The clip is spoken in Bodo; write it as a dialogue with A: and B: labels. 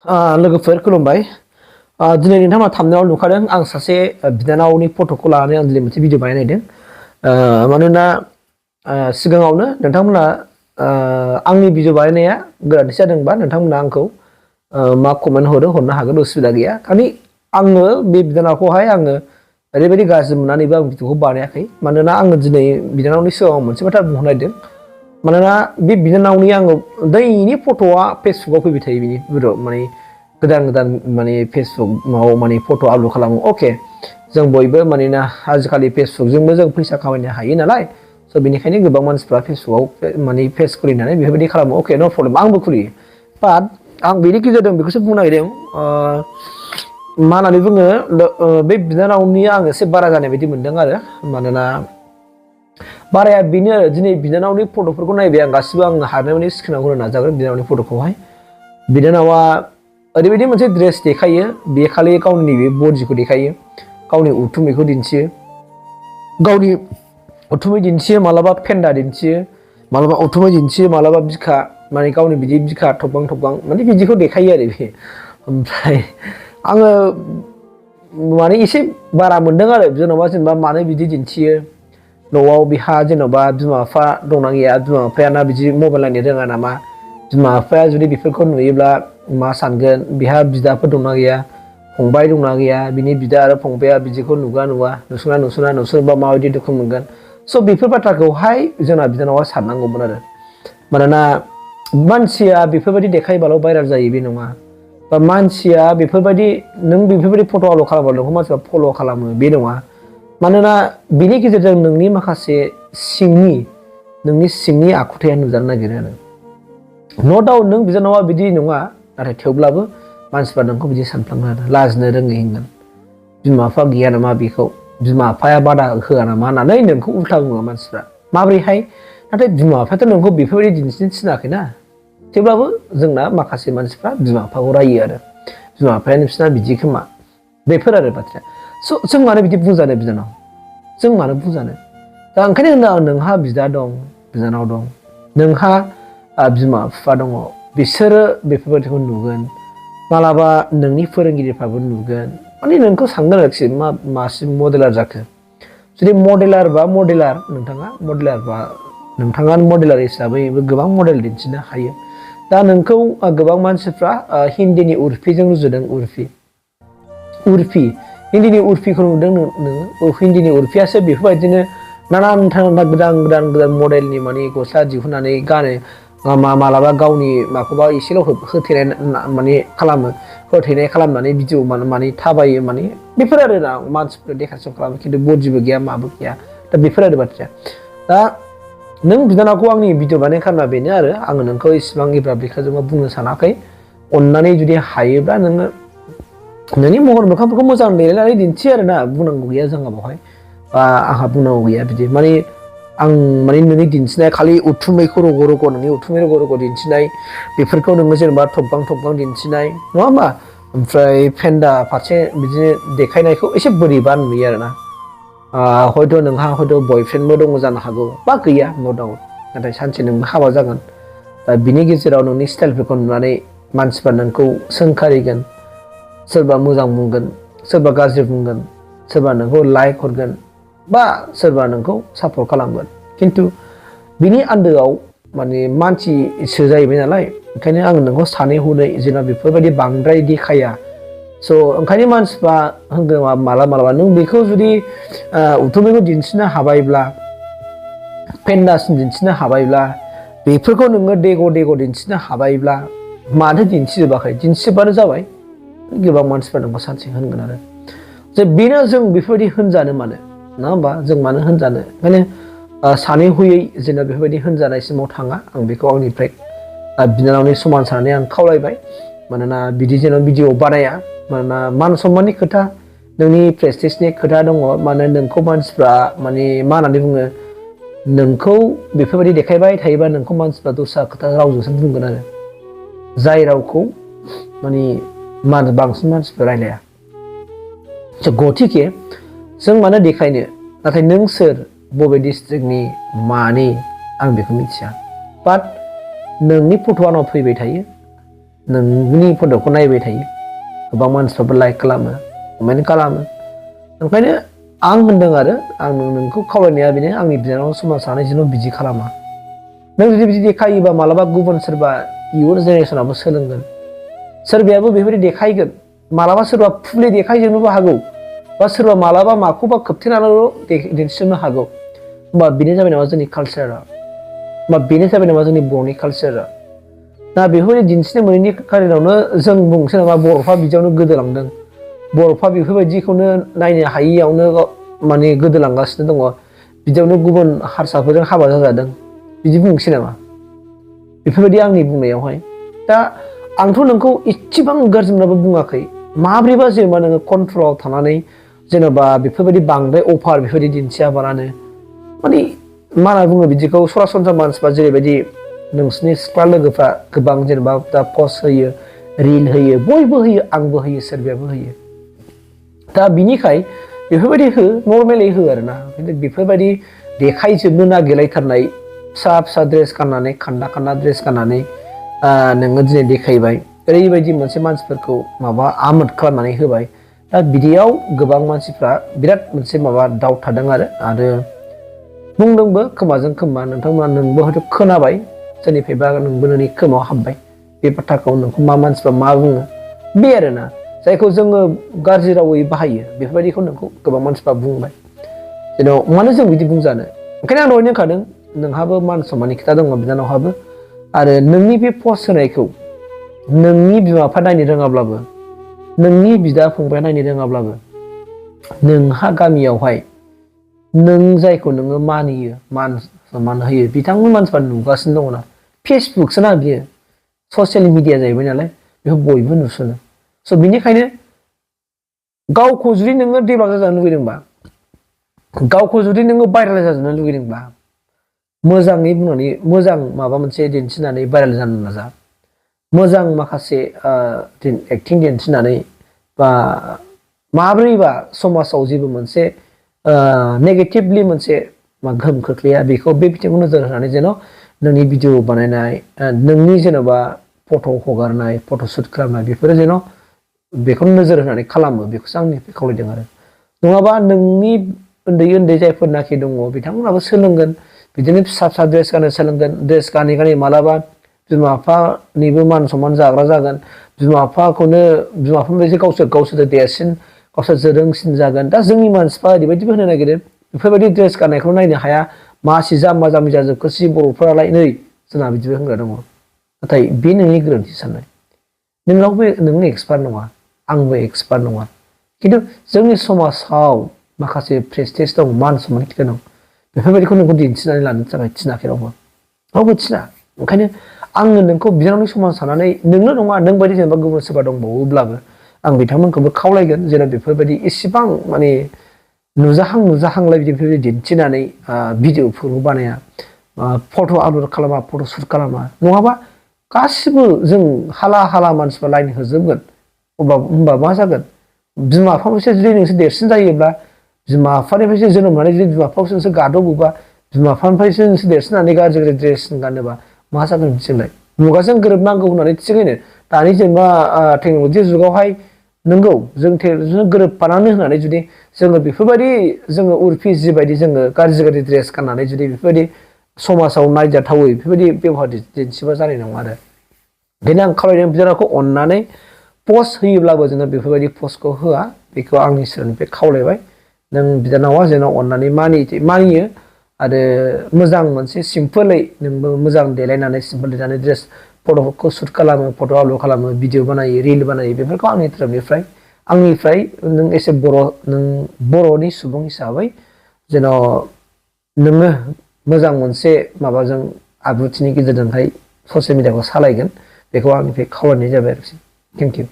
A: लोगोफोर खुलुमबाय दिनै नोंथांमोना थामनायाव नुखादों आं सासे बिनानावनि फट'खौ लानानै आं दिनै मोनसे भिडिअ बानायदों मानोना सिगाङावनो नोंथांमोना आंनि भिडिअ बानायनाया गोरोन्थि जादोंबा नोंथांमोना आंखौ मा कमेन्ट हरनो हागोन उसुबिदा गैया खालि आङो बे बिनानावखौहाय आङो ओरैबायदि गाज्रि मोननानैबो आं भिडिअखौ बानायाखै मानोना आङो दिनै बिनानावनि सिगाङाव मोनसे बाथ्रा बुंनो नागिरदों मानोना बे बिनानावनि आङो दैनि फट'आ फेसबुकआव फैबाय थायो बिनि भिडिअ माने गोदान गोदान माने फेसबुकआव माने फट' आपल'ड खालामो अके जों बयबो मानोना आजिखालि फेसबुकजोंबो जों फैसा खामायनो हायो नालाय स' बेनिखायनो गोबां मानसिफ्रा फेसबुकआव माने पेज खुलिनानै बेफोरबायदि खालामो अके नो प्रब्लेम आंबो खुलियो बाट आं बेनि गेजेरजों बेखौसो बुंनो नागिरदों मा होननानै बुङो बे बिनानावनिया आं एसे बारा जानाय बायदि मोनदों आरो मानोना बाराया बेनो आरो दिनै बिनानावनि फट'फोरखौ नायबाय आं गासिबो आं हानायमानि स्क्रिनाव होनो नाजागोन बिनानावनि फट'खौहाय बिनानावा ओरैबायदि मोनसे ड्रेस देखायो बे खालि गावनि बे बडिखौ देखायो गावनि उथुमैखौ दिन्थियो गावनि उथुमै दिन्थियो मालाबा फेन्दा दिन्थियो मालाबा उथुमै दिन्थियो मालाबा बिखा माने गावनि बिदि बिखा थबगां थबगां माने बिदिखौ देखायो आरो बे ओमफ्राय आङो माने एसे बारा मोनदों आरो जेनेबा मानो बिदि दिन्थियो न'आव बिहा जेन'बा बिमा बिफा दंना गैया बिमा बिफायाना बिदि मबाइल नायनो रोङा नामा बिमा बिफाया जुदि बेफोरखौ नुयोब्ला मा सानगोन बिहा बिदाफोर दंना गैया फंबाय दंना गैया बिनि बिदा आरो फंबाया बिदिखौ नुसुना माबायदि दुखु मोनगोन स' बेफोर बाथ्राखौहाय जोंना बिनानावा साननांगौमोन आरो मानोना मानसिया बेफोरबायदि देखायबाल' भाइरेल जायो बे नङा बा मानसिया बेफोरबायदि नों बेफोरबायदि फट' आपल'ड खालामबा नोंखौ मानसिफ्रा फल' खालामो बे नङा मानोना बिनि गेजेरजों नोंनि माखासे नोंनि सिंनि आखुथाया नुजानो नागिरो आरो न' डाउट नों बिनानावा बिदि नङा नाथाय थेवब्लाबो मानसिफ्रा नोंखौ बिदि सानफ्लाङो आरो लाजिनो रोङै होनगोन बिमा बिफा गैया नामा बेखौ बिमा बिफाया बादा होआ नामा होननानै नोंखौ उल्था बुङो मानसिफ्रा माबोरैहाय नाथाय बिमा बिफायाथ' नोंखौ बेफोरबायदि दिन्थिनो थिनाखैना थेवब्लाबो जोंना माखासे मानसिफ्रा बिमा बिफाखौ रायो आरो बिमा बिफाया नोंसिना बिदि खोमा बेफोर आरो बाथ्राया स' जों मानो बिदि बुंजानो बिनानाव जों मानो बुंजानो दा ओंखायनो होनदों नोंहा बिदा दं बिनानाव दं नोंहा बिमा बिफा दङ बिसोरो बेफोरबायदिखौ नुगोन मालाबा नोंनि फोरोंगिरिफ्राबो नुगोन माने नोंखौ सानगोन आरोखि मासिम मडेलार जाखो जुदि मडेलारबा नोंथाङा मडेलार हिसाबैबो गोबां मडेल दिन्थिनो हायो दा नोंखौ गोबां मानसिफ्रा हिन्दीनि उर्फिजों रुजुदों उर्फि हिन्दीनि उर्फिखौ नुदों नोङो हिन्दीनि उर्फियासो बेफोरबायदिनो नानानथा गोदान मडेलनि माने गस्ला दिहुननानै गानो मालाबा गावनि माखौबा एसेल' होथेनाय माने होथेनाय खालामनानै भिडिअ माने थाबायो माने बेफोर आरो ना मानसिफोर देखारसन खालामो खिन्थु बडिबो गैया माबो गैया दा बेफोर आरो बाथ्राया दा नों बिनानावखौ आंनि भिडिअ बानाय खालामना बेनो आरो आङो नोंखौ इसिबां इब्राब बिखाजोंबो बुंनो सानाखै अननानै जुदि हायोब्ला नोङो नोंनि महर मोखांफोरखौ मोजां देलायनानै दिन्थि आरो ना बुंनांगौ गैया जोंहा बेवहाय आंहा बुंनांगौ गैया बिदि माने आं माने नोंनि दिन्थिनाय खालि उथुमैखौ रग' नोंनि उथुमै रग' दिन्थिनाय बेफोरखौ नोङो जेनेबा थबगां दिन्थिनाय नङा होमबा ओमफ्राय फेन्दा फारसे बिदिनो देखायनायखौ एसे बोरैबा नुयो आरोना हयथ' नोंहा बयफ्रेन्डबो दङ जानो हागौ बा गैया न' डाउट नाथाय सानसे नोंबो हाबा जागोन दा बिनि गेजेराव नोंनि स्टाइलफोरखौ नुनानै मानसिफ्रा नोंखौ सोंखारिगोन सोरबा मोजां बुंगोन सोरबा गाज्रि बुंगोन सोरबा नोंखौ लाइक हरगोन बा सोरबा नोंखौ सापर्ट खालामगोन खिन्थु बिनि आन्दोआव माने मानसिसो जाहैबाय नालाय ओंखायनो आं नोंखौ सानै हनै जेनेबा बेफोरबायदि बांद्राय देखाया स' ओंखायनो मानसिफ्रा होनगोन मालाबा नों बेखौ जुदि उथुमैखौ दिन्थिनो हाबायब्ला पेन्डासिम दिन्थिनो हाबायब्ला बेफोरखौ नोङो देग' दिन्थिनो हाबायब्ला मानो दिन्थिजोबाखै दिन्थिजोबबानो जाबाय गोबां मानसिफ्रा नोंखौ सानसे होनगोन आरो जे बेनो जों बेफोरबायदि होनजानो मानो नङा होमबा जों मानो होनजानो ओंखायनो सानै हयै जेनेबा बेफोरबायदि होनजानायसिमाव थाङा आं बेखौ आंनिफ्राय बिनानावनि समान साननानै आं खावलायबाय मानोना बिदि जेनेबा भिडिअ बानाया मानोना मान सनमाननि खोथा नोंनि प्रेस्टिजनि खोथा दङ मानो नोंखौ मानसिफ्रा माने मा होननानै बुङो नोंखौ बेफोरबायदि देखायबाय थायोबा नोंखौ मानसिफ्रा दस्रा खोथा रावजोंसो बुंगोन आरो जाय रावखौ माने बांसिन मानसिफ्रा रायलाया गथिखे जों मानो देखायनो नाथाय नों सोर बबे डिस्ट्रिक्टनि मानि आं बेखौ मिथिया बाट नोंनि फट'आ आंनाव फैबाय थायो नोंनि फट'खौ नायबाय थायो गोबां मानसिफ्राबो लाइक खालामो कमेन्ट खालामो ओंखायनो आं होनदों आरो आं नोंखौ खावलायनाया बेनो आंनि बिनानाव समाज सानै जेन' बिदि खालामा नों जुदि बिदि देखायोबा मालाबा गुबुन सोरबा इयुन जेनेरेसनाबो सोलोंगोन सोरबायाबो बेबायदि देखायगोन मालाबा सोरबा फुलि देखायजोबनोबो हागौ बा सोरबा मालाबा माखौबा खोबथेनानैल' दिन्थिजोबनो हागौ होमबा बेनो जाबाय नामा जोंनि कालचारा होमबा बेनो जाबाय नामा जोंनि बर'नि कालचारा दा बेफोरबायदि दिन्थिनो मोनैनि खारनावनो जों बुंसै नामा बर'फ्रा बिदियावनो गोदोलांदों बर'फ्रा बेफोरबायदिखौनो नायनो हायियावनो माने गोदोलांगासिनो दङ बिदियावनो गुबुन हारसाफोरजों हाबा जाजादों बिदि बुंसै नामा बेफोरबायदि आंनि बुंनायावहाय दा आंथ' नोंखौ इसेबां गाज्रिब्लाबो बुङाखै माब्रैबा जेनेबा नोङो कन्ट्रलाव थानानै जेनेबा बेफोरबायदि बांद्राय अफार बेफोरबायदि दिन्थियाबालानो माने मा होनना बुङो बिदिखौ सरासनस्रा मानसिफ्रा जेरैबायदि नोंसिनि सिख्ला लोगोफ्रा गोबां जेनेबा दा पस्ट होयो रिल होयो बयबो होयो आंबो होयो सोरबायाबो होयो दा बिनिखाय बेफोरबायदि हो नर्मेलै हो आरोना बेफोरबायदि देखायजोबनो नागिरलायथारनाय फिसा फिसा ड्रेस गाननानै खान्दा खान्दा ड्रेस गाननानै नोङो दिनै देखायबाय ओरैबायदि मोनसे मानसिफोरखौ माबा आमोद खालामनानै होबाय दा बिदियाव गोबां मानसिफ्रा बिराद मोनसे माबा डाउट थादों आरो बुंदोंबो खोमाजों खोमा नोंथांमोना नोंबो हयथ' खोनाबाय सोरनिफ्रायबा नोंबो नोंनि खोमायाव हाबबाय बे बाथ्राखौ नोंखौ मा मानसिफ्रा मा बुङो बे आरोना जायखौ जोङो गाज्रि रावै बाहायो बेफोरबायदिखौ नोंखौ गोबां मानसिफ्रा बुंबाय जेन' मानो जों बिदि बुंजानो ओंखायनो आं दहायनो होनखादों नोंहाबो मान सनमाननि खोथा दङ बिनानावहाबो आरो नोंनि बे पस्ट होनायखौ नोंनि बिमा बिफा नायनो रोङाब्लाबो नोंनि बिदा फंबाया नायनो रोङाब्लाबो नोंहा गामियावहाय नों जायखौ नोङो मानियो मान सनमान होयो बिथांमोन मानसिफ्रा नुगासिनो दङना फेसबुकसो ना बियो ससियेल मिडिया जाहैबाय नालाय बेखौ बयबो नुसनो स' बिनिखायनो गावखौ जुदि नोङो डेभेलप जाजानो लुगैदोंबा गावखौ जुदि नोङो भाइरेल जाजानो लुगैदोंबा मोजाङै बुंनानै मोजां माबा मोनसे दिन्थिनानै भाइरेल जानो नाजा मोजां माखासे एक्टिं दिन्थिनानै बा माब्रैबा समाजाव जेबो मोनसे नेगेटिभलि मोनसे गोहोम खोख्लैया बेखौ बे बिथिंखौ नोजोर होनानै जेन' नोंनि भिडिअ बानायनाय नोंनि जेन'बा फट' हगारनाय फट' शुट खालामनाय बेफोरो जेन' बेखौनो नोजोर होनानै खालामो बेखौसो आंनिफ्राय खावलायदों आरो नङाबा नोंनि उन्दै उन्दै जायफोरनाखि दङ बिथांमोनाबो सोलोंगोन बिदिनो फिसा फिसा ड्रेस गाननो सोलोंगोन ड्रेस गानै गानै मालाबा बिमा बिफानिबो मान सनमान जाग्रा जागोन बिमा बिफानिफ्रायसो गावसोर देरसिन गावसोरसो रोंसिन जागोन दा जोंनि मानसिफ्रा ओरैबायदिबो होनो नागिरो बेफोरबायदि ड्रेस गाननायखौ नायनो हाया मासि जाम्बा जाम्बि जाजोबखोसै बर'फोरालाय नै जोंना बिदिबो होनग्रा दङ नाथाय बे नोंनि गोरोन्थि साननाय नों एक्सपार्ट नङा आंबो एक्सपार्ट नङा खिन्थु जोंनि समाजाव माखासे प्रेस्टिज दं मान सनमान खोथा दं बेफोरबायदिखौ नोंखौ दिन्थिनानै लानो थाखाय थिनाखै रावबो थिना ओंखायनो आङो नोंखौ बिनानावनि समान साननानै नोंल' नङा नों बायदि जेनेबा गुबुन सोरबा दंबावोब्लाबो आं बिथांमोनखौबो खावलायगोन जेन' बेफोरबायदि इसेबां माने नुजाहांलाय बेफोरबायदि दिन्थिनानै भिडिअफोरखौ बानाया फट' आपल'ड खालामा फट' शुट खालामा नङाबा गासिबो जों हाला हाला मानसिफ्रा लाइन होजोबगोन होमबा मा जागोन बिमा बिफानिफ्रायसो जुदि नोंसोर देरसिन जायोब्ला बिमा बिफानिफ्रायसो जोनोम मोननानै जुदि बिमा बिफाखौसो नोंसोर गादबोबा बिमा बिफानिफ्रायसो नोंसोर देरसिननानै गाज्रि ड्रेस गानोबा मा जागोन बिदिजोंलाय मुगाजों गोरोबनांगौ होननानै थिगैनो दानि जेनेबा टेक्न'लजि जुगावहाय नंगौ जों टेक्न'लजिजों गोरोबफानानै होनानै जुदि जोङो बेफोरबायदि जोङो उर्फि जिबायदि जोङो गाज्रि ड्रेस गाननानै जुदि बेफोरबायदि समाजाव नायजाथावै बेफोरबायदि बेबहार दिन्थिबा जानाय नङा आरो ओंखायनो आं खावलायदों बिनानावखौ अननानै पस्ट होयोब्लाबो जोङो बेफोरबायदि पस्टखौ होआ बेखौ आंनि सोरनिफ्राय खावलायबाय नों बिनानावा जेन' अननानै मानियो आरो मोजां मोनसे सिम्पोलै नोंबो मोजां देलायनानै सिम्पोल देलायनानै ड्रेस फट'खौ शुट खालामो फट' आपल'ड खालामो भिडिअ बानायो रिल बानायो बेफोरखौ आंनि तरफनिफ्राय नों एसे नों बर'नि सुबुं हिसाबै जेन' नोङो मोजां मोनसे माबाजों आब्रुथिनि गेजेरजोंहाय ससियेल मिडियाखौ सालायगोन बेखौ आंनिफ्राय खावलायनाय जाबाय आरोखि थेंक इउ